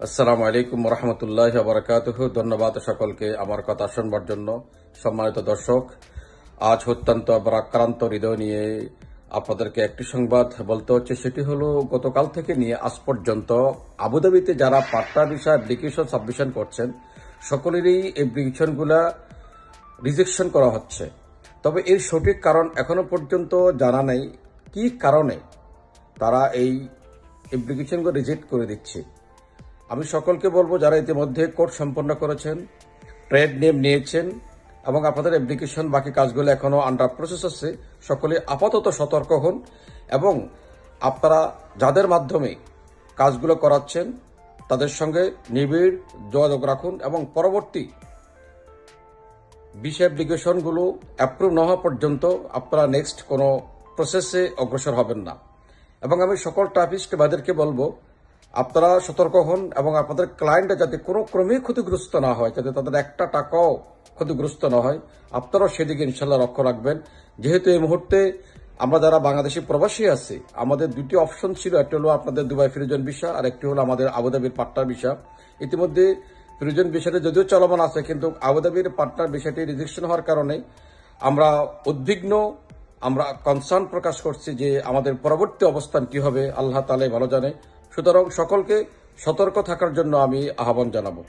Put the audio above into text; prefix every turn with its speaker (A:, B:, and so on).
A: আসসালামু আলাইকুম রহমতুল্লাহ বারাকাতুহু। ধন্যবাদ সকলকে আমার কথা শুনবার জন্য। সম্মানিত দর্শক, আজ অত্যন্ত আক্রান্ত হৃদয় নিয়ে আপনাদেরকে একটি সংবাদ বলতে হচ্ছে। সেটি হলো, গতকাল থেকে নিয়ে আজ পর্যন্ত আবুধাবিতে যারা পাট্টা ভিসা অ্যাপ্লিকেশন সাবমিশন করছেন, সকলেরই অ্যাপ্লিকেশনগুলা রিজেকশন করা হচ্ছে। তবে এর সঠিক কারণ এখনো পর্যন্ত জানা নেই, কি কারণে তারা এই অ্যাপ্লিকেশনগুলো রিজেক্ট করে দিচ্ছে। আমি সকলকে বলবো, যারা ইতিমধ্যে কোর্স সম্পন্ন করেছেন, ট্রেড নেম নিয়েছেন এবং আপনাদের অ্যাপ্লিকেশন বাকি কাজগুলো এখনো আন্ডার প্রসেস আছে, সকলে আপাতত সতর্ক হন এবং আপনারা যাদের মাধ্যমে কাজগুলো করাচ্ছেন তাদের সঙ্গে নিবিড় যোগাযোগ রাখুন এবং পরবর্তী ভিসা অ্যাপ্লিকেশনগুলো অ্যাপ্রুভ না হওয়া পর্যন্ত আপনারা নেক্সট কোনো প্রসেসে অগ্রসর হবেন না। এবং আমি সকল ট্রাফিস্ট ভাইদেরকে বলবো, আপনারা সতর্ক হন এবং আপনাদের ক্লায়েন্টরা যাতে কোনো ক্রমেই ক্ষতিগ্রস্ত না হয়, যাতে তাদের একটা টাকাও ক্ষতিগ্রস্ত না হয়, আপনারাও সেদিকে ইনশাল্লাহ লক্ষ্য রাখবেন। যেহেতু এই মুহূর্তে আমরা যারা বাংলাদেশি প্রবাসী আছি, আমাদের দুটি অপশন ছিল, একটা হলো আপনাদের দুবাই ফ্রিজন ভিসা আর একটি হলো আমাদের আবুধাবির পাট্টা ভিসা। ইতিমধ্যে ফ্রিজন ভিসাটি যদিও চলমান আছে, কিন্তু আবুধাবির পাট্টার ভিসাটি রিজেকশন হওয়ার কারণে আমরা উদ্বিগ্ন, আমরা কনসার্ন প্রকাশ করছি যে আমাদের পরবর্তী অবস্থান কি হবে, আল্লাহ তাআলাই ভালো জানে। সুতরাং সকলকে সতর্ক থাকার জন্য আমি আহ্বান জানাবো।